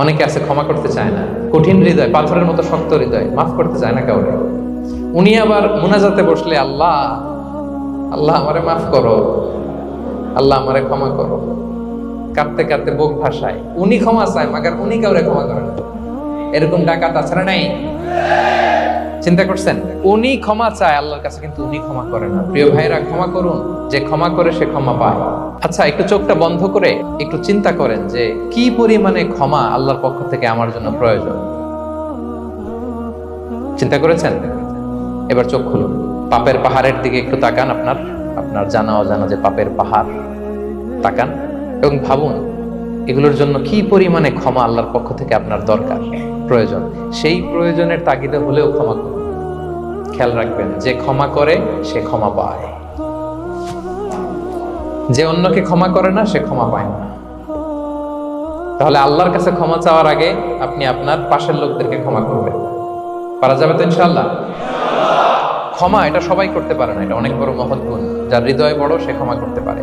অনেকে আছে ক্ষমা করতে চায় না, কঠিন হৃদয়, পাথরের মতো শক্ত হৃদয়, মাফ করতে চায় না কাউরে। উনি আবার মুনাজাতে বসলে আল্লাহ আল্লাহ আমারে মাফ করো, আল্লাহ আমারে ক্ষমা করো, কাঁদতে কাঁদতে বুক ভাসায়। উনি ক্ষমা চায় মাগার উনি কাউরে ক্ষমা করে না। এরকম ডাকাত আছে না নাই? চিন্তা করছেন? উনি ক্ষমা চায় আল্লাহর কাছে, কিন্তু উনি ক্ষমা করে না। প্রিয় ভাইরা, ক্ষমা করুন। যে ক্ষমা করে সে ক্ষমা পায়। আচ্ছা, একটু চোখটা বন্ধ করে একটু চিন্তা করেন যে কি পরিমাণে ক্ষমা আল্লাহর পক্ষ থেকে আমার জন্য প্রয়োজন। চিন্তা করেছেন? এবার চোখ খুলুন, পাপের পাহাড়ের দিকে একটু তাকান। আপনার আপনার জানা অজানা যে পাপের পাহাড়, তাকান এবং ভাবুন এগুলোর জন্য কি পরিমাণে ক্ষমা আল্লাহর পক্ষ থেকে আপনার দরকার, প্রয়োজন। সেই প্রয়োজনের তাগিদে হলেও ক্ষমা করুন। খেয়াল রাখবেন, যে ক্ষমা করে সে ক্ষমা পায়, যে অন্যকে ক্ষমা করে না সে ক্ষমা পায় না। তাহলে আল্লাহর কাছে ক্ষমা চাওয়ার আগে আপনি আপনার পাশের লোকদেরকে ক্ষমা করবেন। পারা যাবে তো ইনশাআল্লাহ? ক্ষমা এটা সবাই করতে পারে না, এটা অনেক বড় মহৎ গুণ। যার হৃদয় বড় সে ক্ষমা করতে পারে।